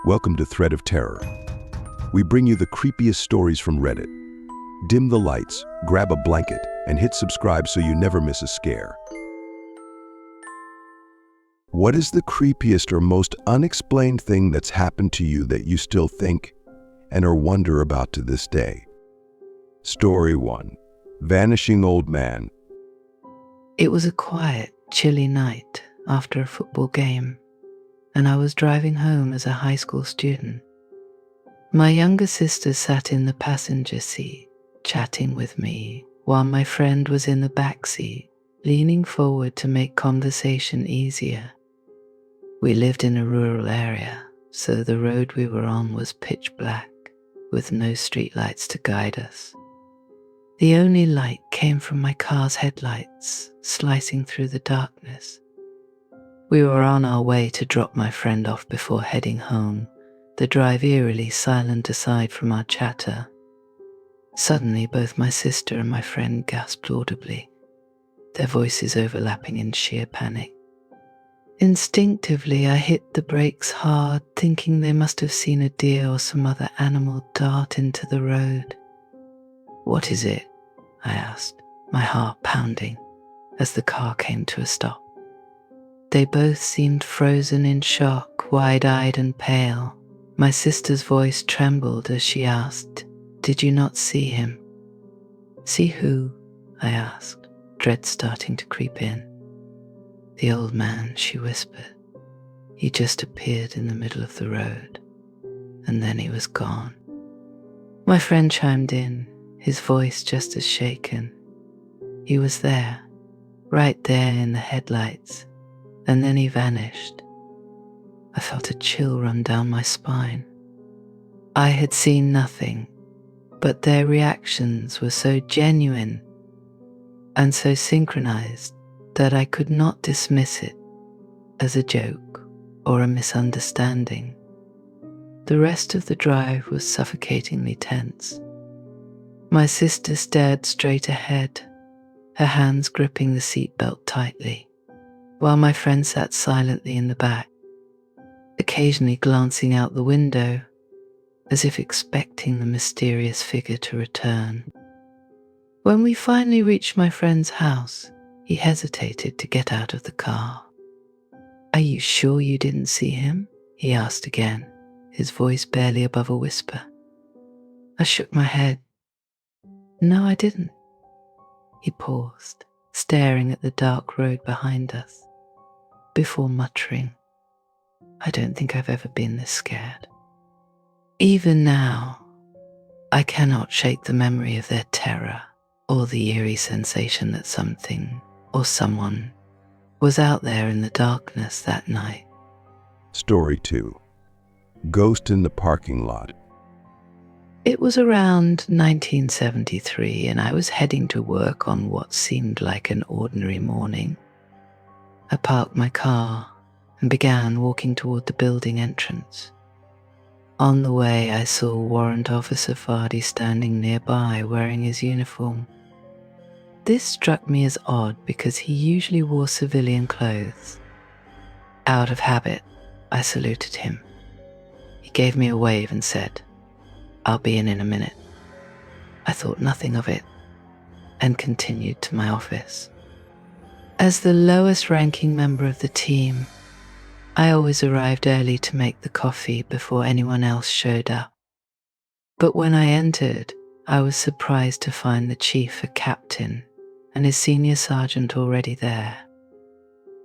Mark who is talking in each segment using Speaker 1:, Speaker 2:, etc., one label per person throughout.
Speaker 1: Welcome to Thread of Terror. We bring you the creepiest stories from Reddit. Dim the lights, grab a blanket, and hit subscribe so you never miss a scare. What is the creepiest or most unexplained thing that's happened to you that you still think and or wonder about to this day? Story 1. Vanishing Old Man.
Speaker 2: It was a quiet, chilly night after a football game, and I was driving home as a high school student. My younger sister sat in the passenger seat, chatting with me, while my friend was in the back seat, leaning forward to make conversation easier. We lived in a rural area, so the road we were on was pitch black, with no streetlights to guide us. The only light came from my car's headlights, slicing through the darkness. We were on our way to drop my friend off before heading home, the drive eerily silent aside from our chatter. Suddenly, both my sister and my friend gasped audibly, their voices overlapping in sheer panic. Instinctively, I hit the brakes hard, thinking they must have seen a deer or some other animal dart into the road. "What is it?" I asked, my heart pounding, as the car came to a stop. They both seemed frozen in shock, wide-eyed and pale. My sister's voice trembled as she asked, "Did you not see him?" "See who?" I asked, dread starting to creep in. "The old man," she whispered. "He just appeared in the middle of the road, and then he was gone." My friend chimed in, his voice just as shaken. "He was there, right there in the headlights, and then he vanished." I felt a chill run down my spine. I had seen nothing, but their reactions were so genuine and so synchronized that I could not dismiss it as a joke or a misunderstanding. The rest of the drive was suffocatingly tense. My sister stared straight ahead, her hands gripping the seatbelt tightly, while my friend sat silently in the back, occasionally glancing out the window as if expecting the mysterious figure to return. When we finally reached my friend's house, he hesitated to get out of the car. "Are you sure you didn't see him?" he asked again, his voice barely above a whisper. I shook my head. "No, I didn't." He paused, staring at the dark road behind us, before muttering, "I don't think I've ever been this scared." Even now, I cannot shake the memory of their terror or the eerie sensation that something or someone was out there in the darkness that night.
Speaker 1: Story 2. Ghost in the Parking Lot.
Speaker 2: It was around 1973, and I was heading to work on what seemed like an ordinary morning. I parked my car and began walking toward the building entrance. On the way, I saw Warrant Officer Fardy standing nearby wearing his uniform. This struck me as odd because he usually wore civilian clothes. Out of habit, I saluted him. He gave me a wave and said, "I'll be in a minute." I thought nothing of it and continued to my office. As the lowest ranking member of the team, I always arrived early to make the coffee before anyone else showed up. But when I entered, I was surprised to find the chief, a captain, and his senior sergeant already there.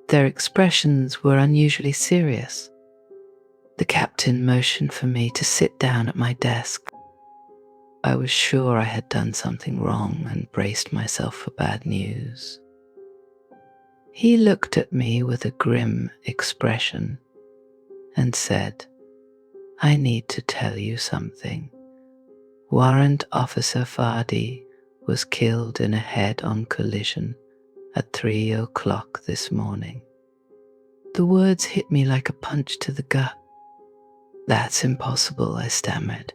Speaker 2: Their expressions were unusually serious. The captain motioned for me to sit down at my desk. I was sure I had done something wrong and braced myself for bad news. He looked at me with a grim expression and said, "I need to tell you something. Warrant Officer Fardy was killed in a head-on collision at 3 o'clock this morning." The words hit me like a punch to the gut. "That's impossible," I stammered.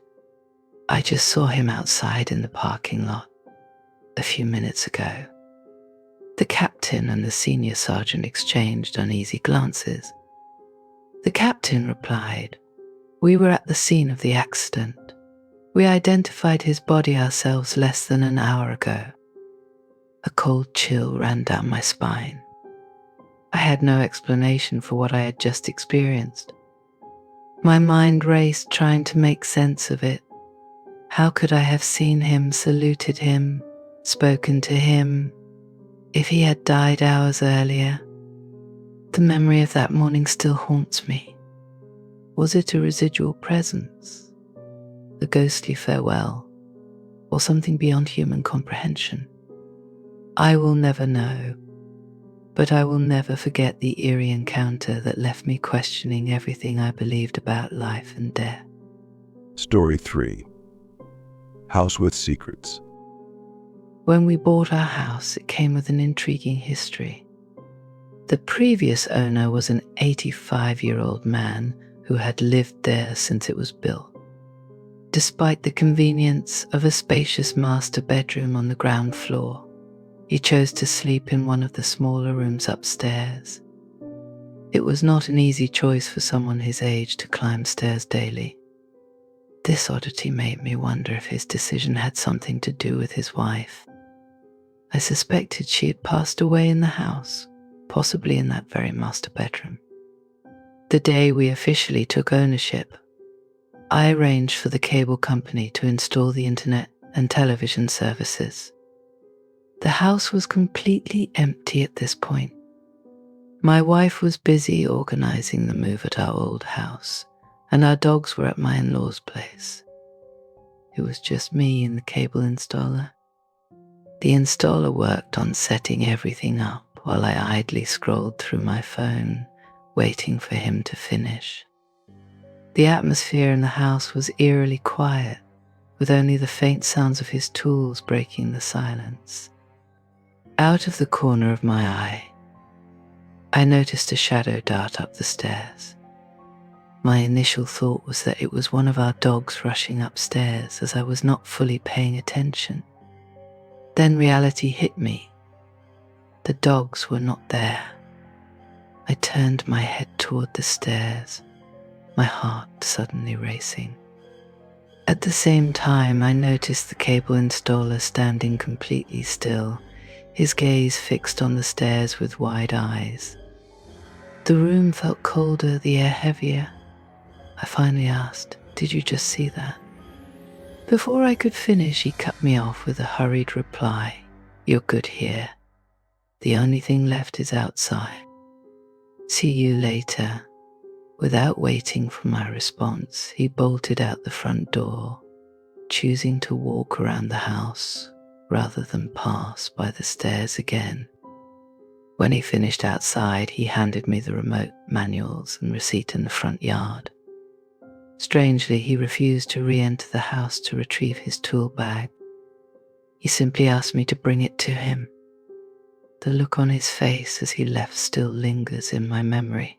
Speaker 2: "I just saw him outside in the parking lot a few minutes ago." The captain and the senior sergeant exchanged uneasy glances. The captain replied, We were at the scene of the accident. We identified his body ourselves less than an hour ago. A cold chill ran down my spine. I had no explanation for what I had just experienced. My mind raced trying to make sense of it. How could I have seen him, saluted him, spoken to him, if he had died hours earlier? The memory of that morning still haunts me. Was it a residual presence, a ghostly farewell, or something beyond human comprehension? I will never know, but I will never forget the eerie encounter that left me questioning everything I believed about life and death.
Speaker 1: Story 3. House with Secrets.
Speaker 2: When we bought our house, it came with an intriguing history. The previous owner was an 85-year-old man who had lived there since it was built. Despite the convenience of a spacious master bedroom on the ground floor, he chose to sleep in one of the smaller rooms upstairs. It was not an easy choice for someone his age to climb stairs daily. This oddity made me wonder if his decision had something to do with his wife. I suspected she had passed away in the house, possibly in that very master bedroom. The day we officially took ownership, I arranged for the cable company to install the internet and television services. The house was completely empty at this point. My wife was busy organizing the move at our old house, and our dogs were at my in-laws' place. It was just me and the cable installer. The installer worked on setting everything up while I idly scrolled through my phone, waiting for him to finish. The atmosphere in the house was eerily quiet, with only the faint sounds of his tools breaking the silence. Out of the corner of my eye, I noticed a shadow dart up the stairs. My initial thought was that it was one of our dogs rushing upstairs, as I was not fully paying attention. Then reality hit me. The dogs were not there. I turned my head toward the stairs, my heart suddenly racing. At the same time, I noticed the cable installer standing completely still, his gaze fixed on the stairs with wide eyes. The room felt colder, the air heavier. I finally asked, "Did you just see that?" Before I could finish, he cut me off with a hurried reply, "You're good here. The only thing left is outside. See you later." Without waiting for my response, he bolted out the front door, choosing to walk around the house rather than pass by the stairs again. When he finished outside, he handed me the remote manuals and receipt in the front yard. Strangely, he refused to re-enter the house to retrieve his tool bag. He simply asked me to bring it to him. The look on his face as he left still lingers in my memory.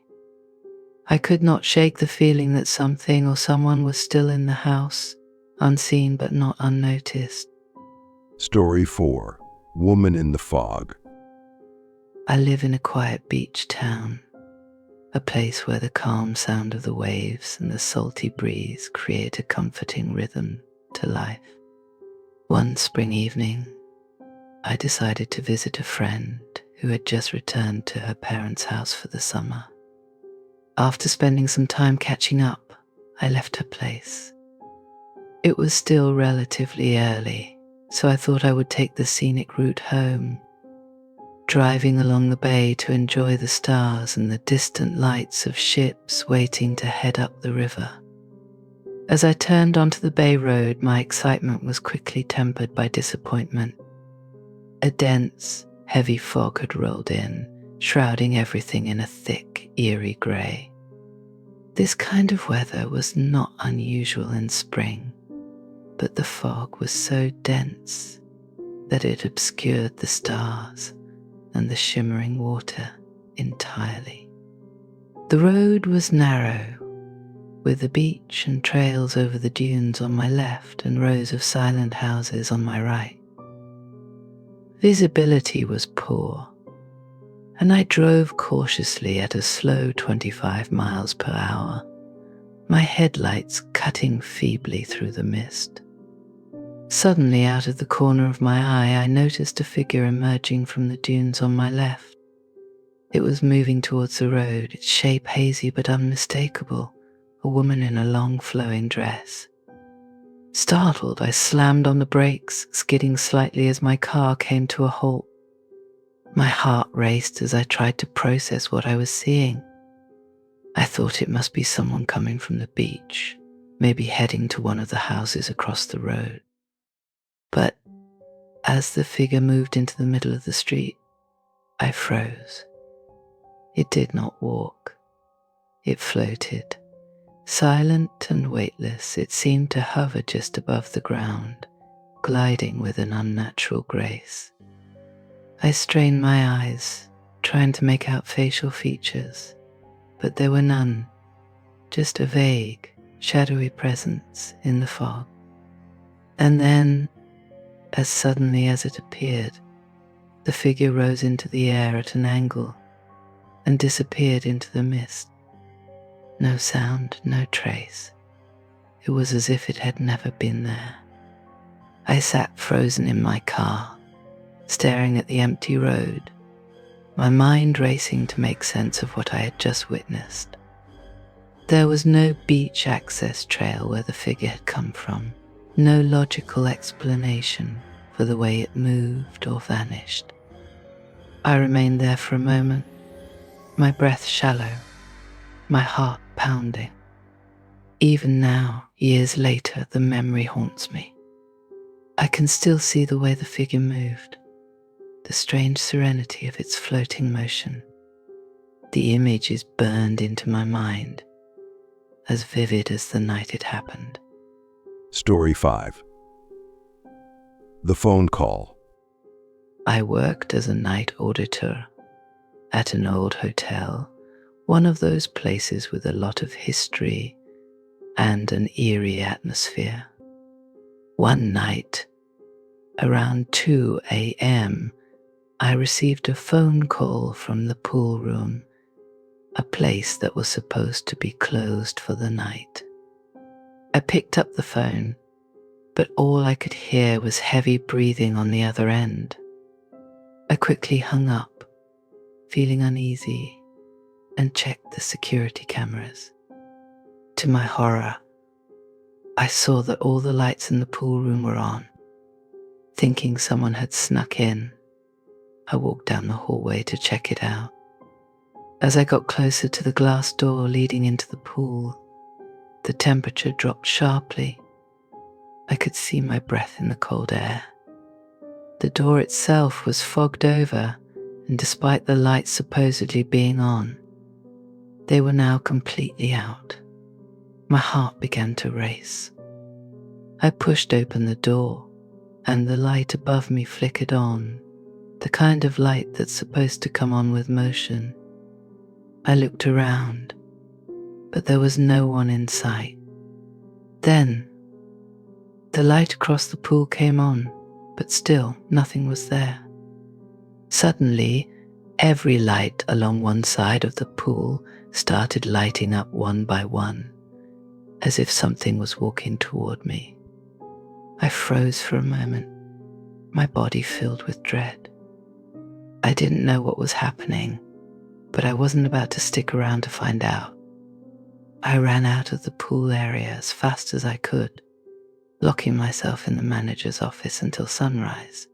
Speaker 2: I could not shake the feeling that something or someone was still in the house, unseen but not unnoticed.
Speaker 1: Story 4. Woman in the Fog.
Speaker 2: I live in a quiet beach town, a place where the calm sound of the waves and the salty breeze create a comforting rhythm to life. One spring evening, I decided to visit a friend who had just returned to her parents' house for the summer. After spending some time catching up, I left her place. It was still relatively early, so I thought I would take the scenic route home, driving along the bay to enjoy the stars and the distant lights of ships waiting to head up the river. As I turned onto the bay road, my excitement was quickly tempered by disappointment. A dense, heavy fog had rolled in, shrouding everything in a thick, eerie grey. This kind of weather was not unusual in spring, but the fog was so dense that it obscured the stars and the shimmering water entirely. The road was narrow, with the beach and trails over the dunes on my left and rows of silent houses on my right. Visibility was poor, and I drove cautiously at a slow 25 miles per hour, my headlights cutting feebly through the mist. Suddenly, out of the corner of my eye, I noticed a figure emerging from the dunes on my left. It was moving towards the road, its shape hazy but unmistakable, a woman in a long flowing dress. Startled, I slammed on the brakes, skidding slightly as my car came to a halt. My heart raced as I tried to process what I was seeing. I thought it must be someone coming from the beach, maybe heading to one of the houses across the road. But as the figure moved into the middle of the street, I froze. It did not walk. It floated. Silent and weightless, it seemed to hover just above the ground, gliding with an unnatural grace. I strained my eyes, trying to make out facial features, but there were none, just a vague, shadowy presence in the fog. And then, as suddenly as it appeared, the figure rose into the air at an angle and disappeared into the mist. No sound, no trace. It was as if it had never been there. I sat frozen in my car, staring at the empty road, my mind racing to make sense of what I had just witnessed. There was no beach access trail where the figure had come from, no logical explanation for the way it moved or vanished. I remained there for a moment, my breath shallow, my heart pounding. Even now, years later, the memory haunts me. I can still see the way the figure moved, the strange serenity of its floating motion. The image is burned into my mind, as vivid as the night it happened.
Speaker 1: Story 5. The phone call.
Speaker 2: I worked as a night auditor at an old hotel, one of those places with a lot of history and an eerie atmosphere. One night, around 2 a.m., I received a phone call from the pool room, a place that was supposed to be closed for the night. I picked up the phone, but all I could hear was heavy breathing on the other end. I quickly hung up, feeling uneasy, and checked the security cameras. To my horror, I saw that all the lights in the pool room were on. Thinking someone had snuck in, I walked down the hallway to check it out. As I got closer to the glass door leading into the pool, the temperature dropped sharply. I could see my breath in the cold air. The door itself was fogged over, and despite the lights supposedly being on, they were now completely out. My heart began to race. I pushed open the door, and the light above me flickered on, the kind of light that's supposed to come on with motion. I looked around, but there was no one in sight. Then, the light across the pool came on, but still nothing was there. Suddenly, every light along one side of the pool started lighting up one by one, as if something was walking toward me. I froze for a moment, my body filled with dread. I didn't know what was happening, but I wasn't about to stick around to find out. I ran out of the pool area as fast as I could, locking myself in the manager's office until sunrise.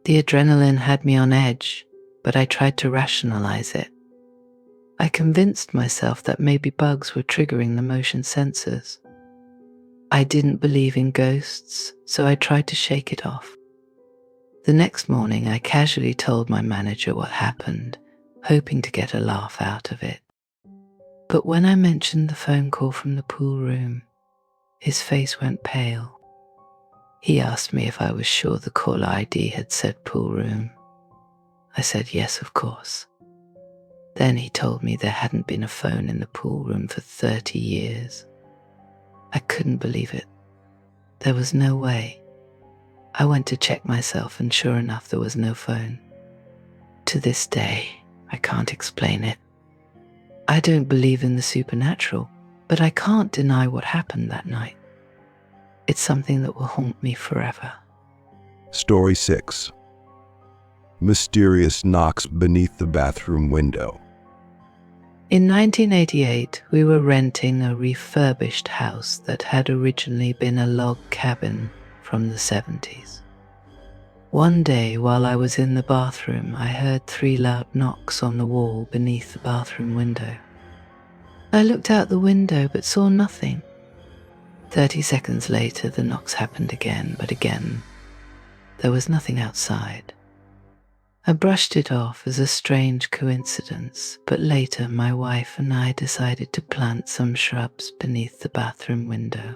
Speaker 2: The adrenaline had me on edge, but I tried to rationalize it. I convinced myself that maybe bugs were triggering the motion sensors. I didn't believe in ghosts, so I tried to shake it off. The next morning, I casually told my manager what happened, hoping to get a laugh out of it. But when I mentioned the phone call from the pool room, his face went pale. He asked me if I was sure the caller ID had said pool room. I said yes, of course. Then he told me there hadn't been a phone in the pool room for 30 years. I couldn't believe it. There was no way. I went to check myself, and sure enough, there was no phone. To this day, I can't explain it. I don't believe in the supernatural, But I can't deny what happened that night. It's something that will haunt me forever.
Speaker 1: Story 6. Mysterious knocks beneath the bathroom window.
Speaker 2: In 1988, we were renting a refurbished house that had originally been a log cabin from the 70s. One day, while I was in the bathroom, I heard 3 loud knocks on the wall beneath the bathroom window. I looked out the window but saw nothing. 30 seconds later, the knocks happened again, but again, there was nothing outside. I brushed it off as a strange coincidence, but later my wife and I decided to plant some shrubs beneath the bathroom window.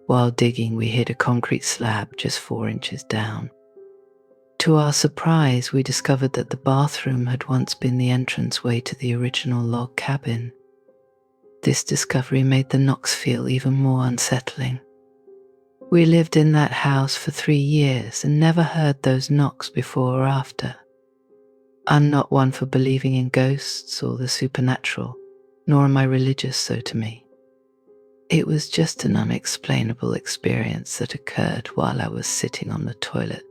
Speaker 2: While digging, we hit a concrete slab just 4 inches down. To our surprise, we discovered that the bathroom had once been the entranceway to the original log cabin. This discovery made the knocks feel even more unsettling. We lived in that house for 3 years and never heard those knocks before or after. I'm not one for believing in ghosts or the supernatural, nor am I religious, so to me. It was just an unexplainable experience that occurred while I was sitting on the toilet.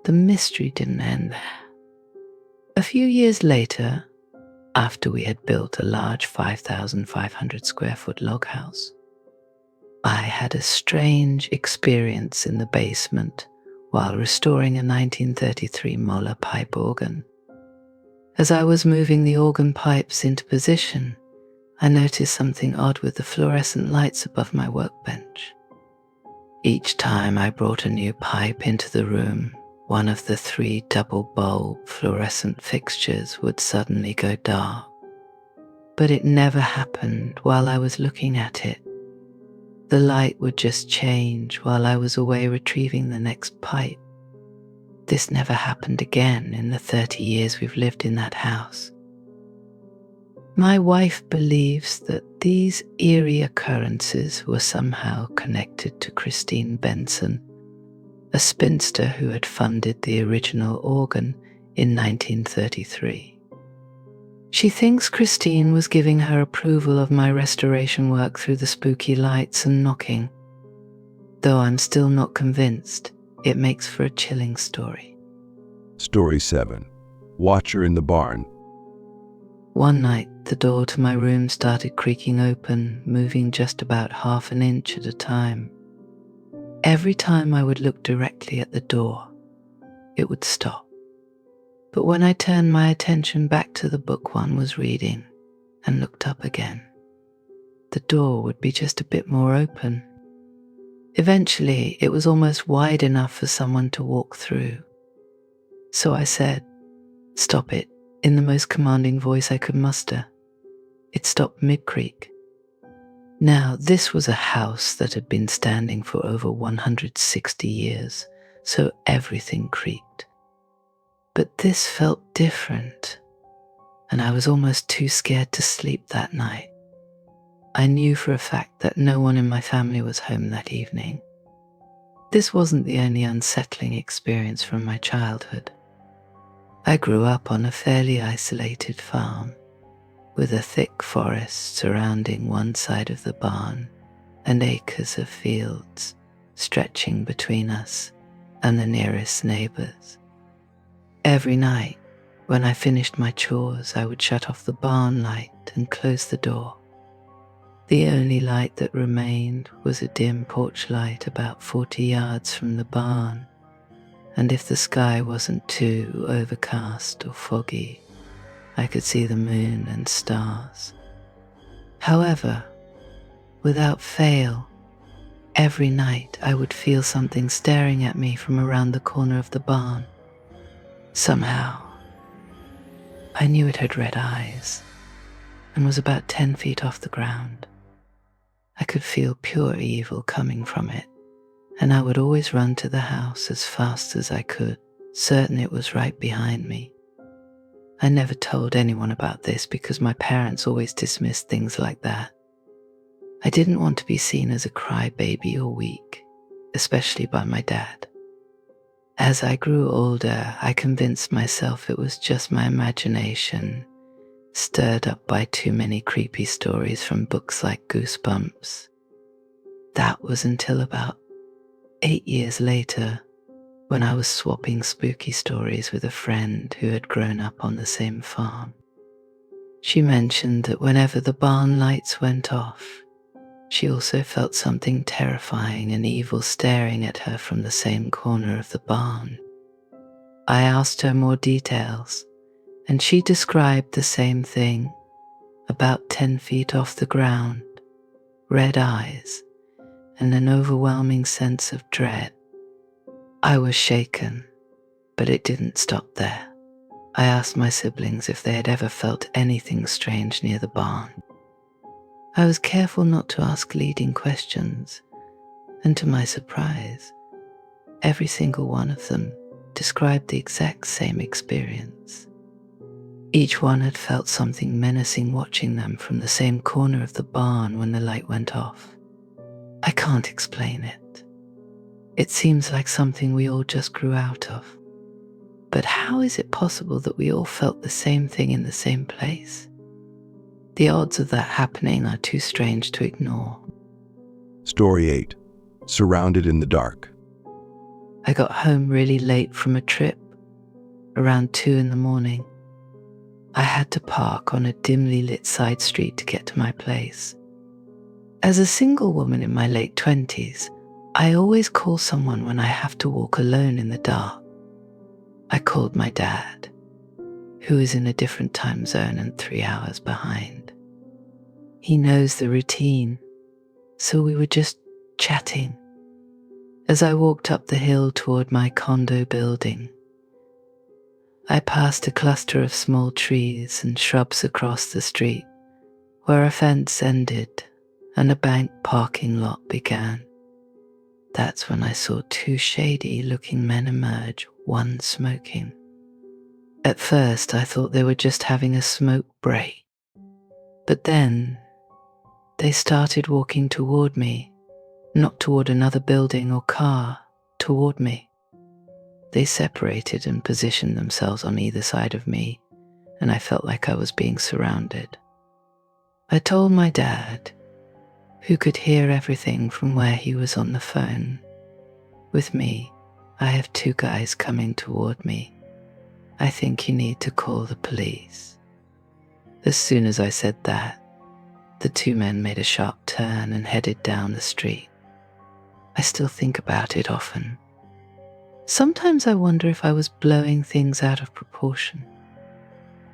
Speaker 2: The mystery didn't end there. A few years later, after we had built a large 5,500 square foot log house, I had a strange experience in the basement while restoring a 1933 Moeller pipe organ. As I was moving the organ pipes into position, I noticed something odd with the fluorescent lights above my workbench. Each time I brought a new pipe into the room, one of the 3 double bulb fluorescent fixtures would suddenly go dark. But it never happened while I was looking at it. The light would just change while I was away retrieving the next pipe. This never happened again in the 30 years we've lived in that house. My wife believes that these eerie occurrences were somehow connected to Christine Benson, a spinster who had funded the original organ in 1933. She thinks Christine was giving her approval of my restoration work through the spooky lights and knocking. Though I'm still not convinced, it makes for a chilling story.
Speaker 1: Story 7. Watcher in the barn.
Speaker 2: One night, the door to my room started creaking open, moving just about half an inch at a time. Every time I would look directly at the door, it would stop. But when I turned my attention back to the book one was reading and looked up again, the door would be just a bit more open. Eventually, it was almost wide enough for someone to walk through. So I said, "Stop it," in the most commanding voice I could muster. It stopped mid-creak. Now, this was a house that had been standing for over 160 years, so everything creaked. But this felt different, and I was almost too scared to sleep that night. I knew for a fact that no one in my family was home that evening. This wasn't the only unsettling experience from my childhood. I grew up on a fairly isolated farm, with a thick forest surrounding one side of the barn and acres of fields stretching between us and the nearest neighbors. Every night, when I finished my chores, I would shut off the barn light and close the door. The only light that remained was a dim porch light about 40 yards from the barn, and if the sky wasn't too overcast or foggy, I could see the moon and stars. However, without fail, every night I would feel something staring at me from around the corner of the barn. Somehow, I knew it had red eyes and was about 10 feet off the ground. I could feel pure evil coming from it, and I would always run to the house as fast as I could, certain it was right behind me. I never told anyone about this because my parents always dismissed things like that. I didn't want to be seen as a crybaby or weak, especially by my dad. As I grew older, I convinced myself it was just my imagination, stirred up by too many creepy stories from books like Goosebumps. That was until about 8 years later, when I was swapping spooky stories with a friend who had grown up on the same farm. She mentioned that whenever the barn lights went off, she also felt something terrifying and evil staring at her from the same corner of the barn. I asked her more details, and she described the same thing, about 10 feet off the ground, red eyes, and an overwhelming sense of dread. I was shaken, but it didn't stop there. I asked my siblings if they had ever felt anything strange near the barn. I was careful not to ask leading questions, and to my surprise, every single one of them described the exact same experience. Each one had felt something menacing watching them from the same corner of the barn when the light went off. I can't explain it. It seems like something we all just grew out of. But how is it possible that we all felt the same thing in the same place? The odds of that happening are too strange to ignore.
Speaker 1: Story 8. Surrounded in the dark.
Speaker 2: I got home really late from a trip, around 2 in the morning. I had to park on a dimly lit side street to get to my place. As a single woman in my late 20s, I always call someone when I have to walk alone in the dark. I called my dad, who is in a different time zone and 3 hours behind. He knows the routine, so we were just chatting. As I walked up the hill toward my condo building, I passed a cluster of small trees and shrubs across the street, where a fence ended and a bank parking lot began. That's when I saw 2 shady-looking men emerge, one smoking. At first, I thought they were just having a smoke break. But then, they started walking toward me, not toward another building or car, toward me. They separated and positioned themselves on either side of me, and I felt like I was being surrounded. I told my dad, who could hear everything from where he was on the phone. With me, I have 2 guys coming toward me. I think you need to call the police. As soon as I said that, the 2 men made a sharp turn and headed down the street. I still think about it often. Sometimes I wonder if I was blowing things out of proportion,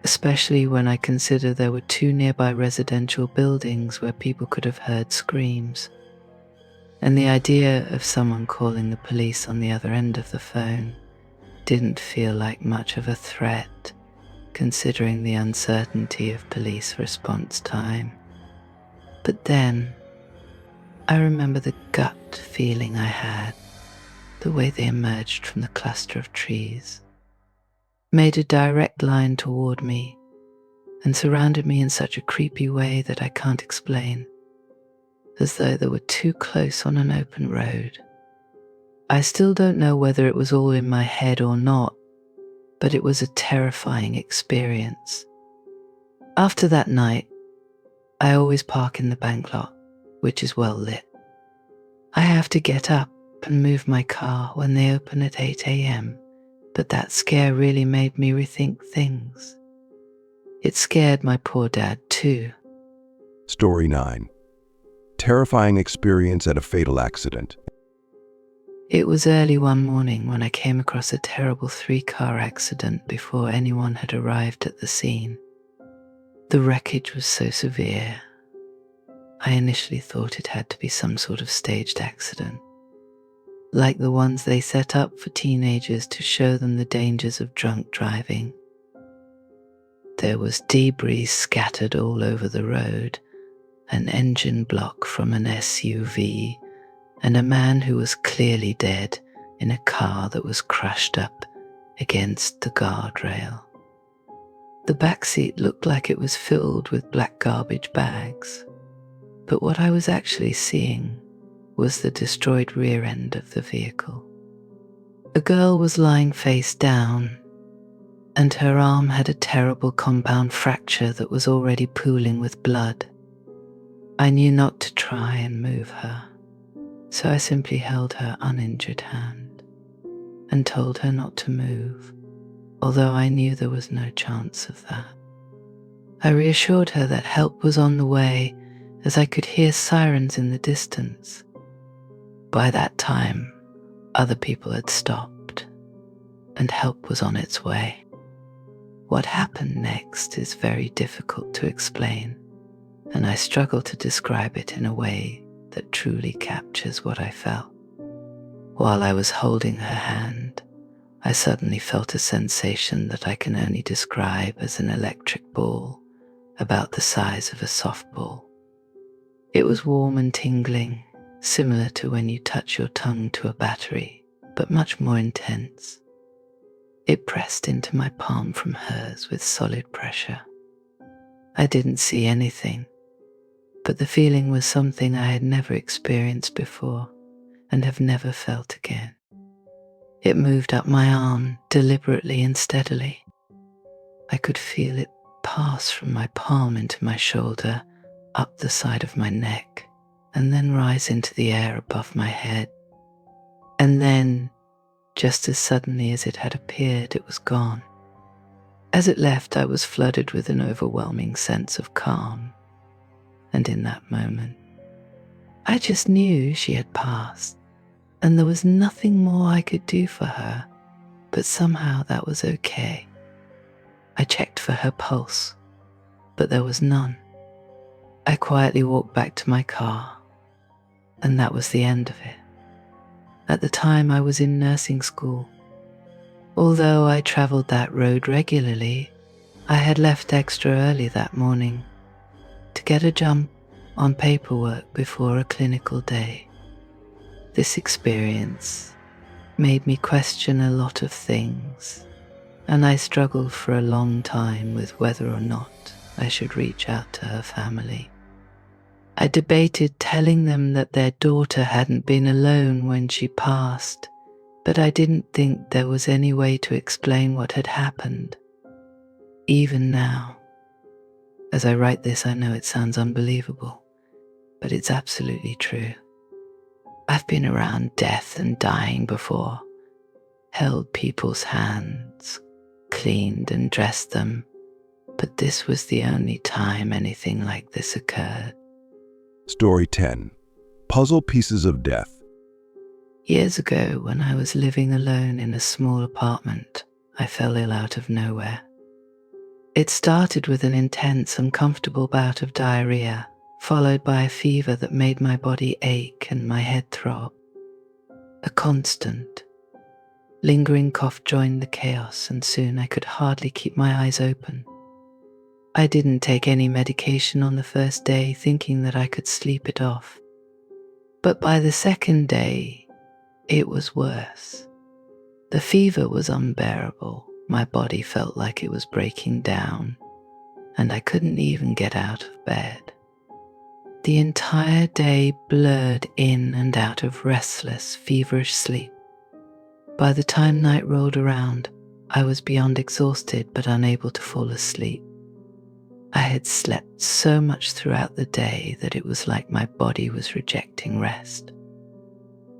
Speaker 2: especially when I consider there were 2 nearby residential buildings where people could have heard screams. And the idea of someone calling the police on the other end of the phone didn't feel like much of a threat, considering the uncertainty of police response time. But then, I remember the gut feeling I had, the way they emerged from the cluster of trees, made a direct line toward me, and surrounded me in such a creepy way that I can't explain, as though they were too close on an open road. I still don't know whether it was all in my head or not, but it was a terrifying experience. After that night, I always park in the bank lot, which is well lit. I have to get up and move my car when they open at 8 a.m., but that scare really made me rethink things. It scared my poor dad too.
Speaker 1: Story 9. Terrifying experience at a fatal accident.
Speaker 2: It was early one morning when I came across a terrible 3-car accident before anyone had arrived at the scene. The wreckage was so severe, I initially thought it had to be some sort of staged accident, like the ones they set up for teenagers to show them the dangers of drunk driving. There was debris scattered all over the road, an engine block from an SUV, and a man who was clearly dead in a car that was crushed up against the guardrail. The back seat looked like it was filled with black garbage bags, but what I was actually seeing was the destroyed rear end of the vehicle. A girl was lying face down, and her arm had a terrible compound fracture that was already pooling with blood. I knew not to try and move her, so I simply held her uninjured hand and told her not to move, although I knew there was no chance of that. I reassured her that help was on the way, as I could hear sirens in the distance. By that time, other people had stopped, and help was on its way. What happened next is very difficult to explain, and I struggle to describe it in a way that truly captures what I felt. While I was holding her hand, I suddenly felt a sensation that I can only describe as an electric ball about the size of a softball. It was warm and tingling, similar to when you touch your tongue to a battery, but much more intense. It pressed into my palm from hers with solid pressure. I didn't see anything, but the feeling was something I had never experienced before and have never felt again. It moved up my arm deliberately and steadily. I could feel it pass from my palm into my shoulder, up the side of my neck, and then rise into the air above my head. And then, just as suddenly as it had appeared, it was gone. As it left, I was flooded with an overwhelming sense of calm. And in that moment, I just knew she had passed, and there was nothing more I could do for her, but somehow that was okay. I checked for her pulse, but there was none. I quietly walked back to my car, and that was the end of it. At the time, I was in nursing school. Although I traveled that road regularly, I had left extra early that morning to get a jump on paperwork before a clinical day. This experience made me question a lot of things, and I struggled for a long time with whether or not I should reach out to her family. I debated telling them that their daughter hadn't been alone when she passed, but I didn't think there was any way to explain what had happened. Even now, as I write this, I know it sounds unbelievable, but it's absolutely true. I've been around death and dying before, held people's hands, cleaned and dressed them, but this was the only time anything like this occurred.
Speaker 1: Story 10. Puzzle Pieces of Death.
Speaker 2: Years ago, when I was living alone in a small apartment, I fell ill out of nowhere. It started with an intense, uncomfortable bout of diarrhea, followed by a fever that made my body ache and my head throb. A constant, lingering cough joined the chaos, and soon I could hardly keep my eyes open. I didn't take any medication on the first day, thinking that I could sleep it off. But by the second day, it was worse. The fever was unbearable. My body felt like it was breaking down, and I couldn't even get out of bed. The entire day blurred in and out of restless, feverish sleep. By the time night rolled around, I was beyond exhausted but unable to fall asleep. I had slept so much throughout the day that it was like my body was rejecting rest.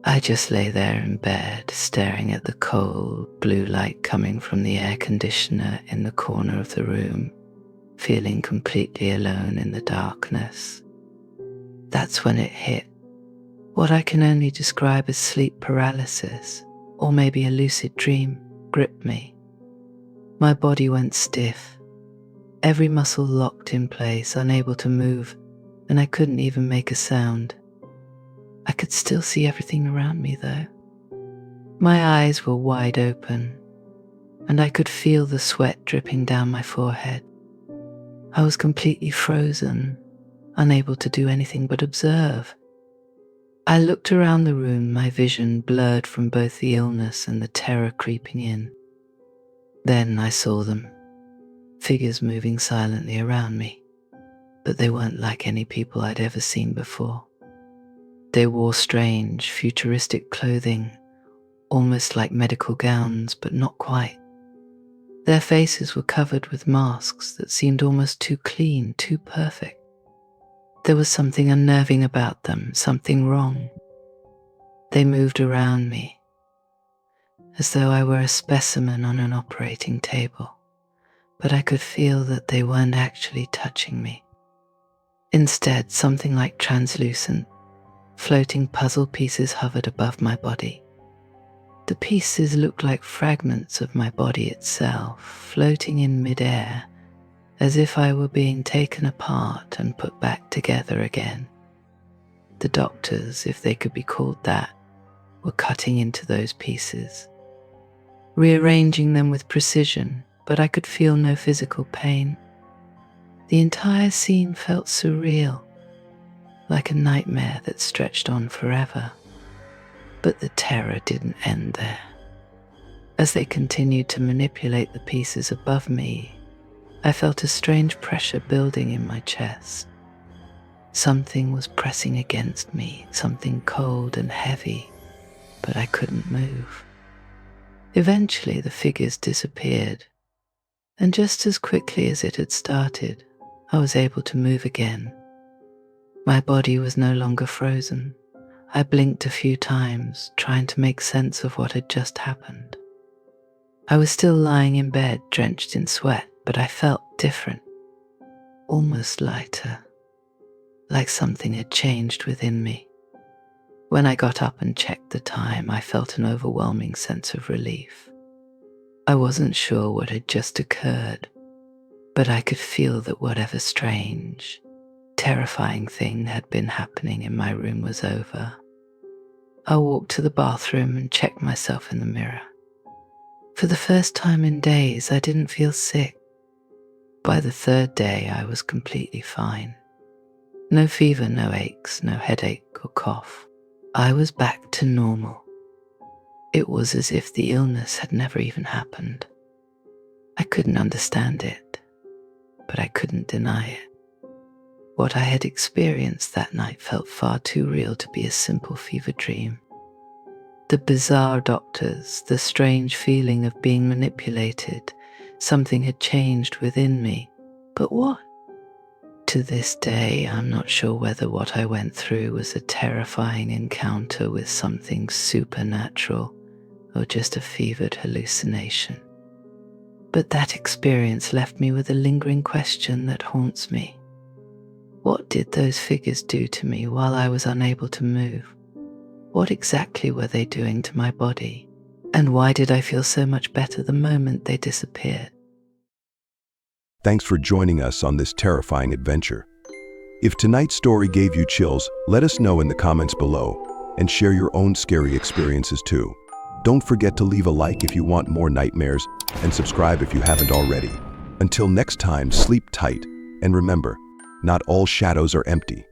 Speaker 2: I just lay there in bed, staring at the cold, blue light coming from the air conditioner in the corner of the room, feeling completely alone in the darkness. That's when it hit. What I can only describe as sleep paralysis, or maybe a lucid dream, gripped me. My body went stiff. Every muscle locked in place, unable to move, and I couldn't even make a sound. I could still see everything around me, though. My eyes were wide open, and I could feel the sweat dripping down my forehead. I was completely frozen, unable to do anything but observe. I looked around the room, my vision blurred from both the illness and the terror creeping in. Then I saw them. Figures moving silently around me, but they weren't like any people I'd ever seen before. They wore strange, futuristic clothing, almost like medical gowns, but not quite. Their faces were covered with masks that seemed almost too clean, too perfect. There was something unnerving about them, something wrong. They moved around me, as though I were a specimen on an operating table, but I could feel that they weren't actually touching me. Instead, something like translucent, floating puzzle pieces hovered above my body. The pieces looked like fragments of my body itself, floating in midair, as if I were being taken apart and put back together again. The doctors, if they could be called that, were cutting into those pieces, rearranging them with precision, but I could feel no physical pain. The entire scene felt surreal, like a nightmare that stretched on forever. But the terror didn't end there. As they continued to manipulate the pieces above me, I felt a strange pressure building in my chest. Something was pressing against me, something cold and heavy, but I couldn't move. Eventually, the figures disappeared, and just as quickly as it had started, I was able to move again. My body was no longer frozen. I blinked a few times, trying to make sense of what had just happened. I was still lying in bed, drenched in sweat, but I felt different, almost lighter, like something had changed within me. When I got up and checked the time, I felt an overwhelming sense of relief. I wasn't sure what had just occurred, but I could feel that whatever strange, terrifying thing had been happening in my room was over. I walked to the bathroom and checked myself in the mirror. For the first time in days, I didn't feel sick. By the third day, I was completely fine. No fever, no aches, no headache or cough. I was back to normal. It was as if the illness had never even happened. I couldn't understand it, but I couldn't deny it. What I had experienced that night felt far too real to be a simple fever dream. The bizarre doctors, the strange feeling of being manipulated, something had changed within me. But what? To this day, I'm not sure whether what I went through was a terrifying encounter with something supernatural or just a fevered hallucination. But that experience left me with a lingering question that haunts me. What did those figures do to me while I was unable to move? What exactly were they doing to my body? And why did I feel so much better the moment they disappeared?
Speaker 1: Thanks for joining us on this terrifying adventure. If tonight's story gave you chills, let us know in the comments below and share your own scary experiences too. Don't forget to leave a like if you want more nightmares and subscribe if you haven't already. Until next time, sleep tight and remember, not all shadows are empty.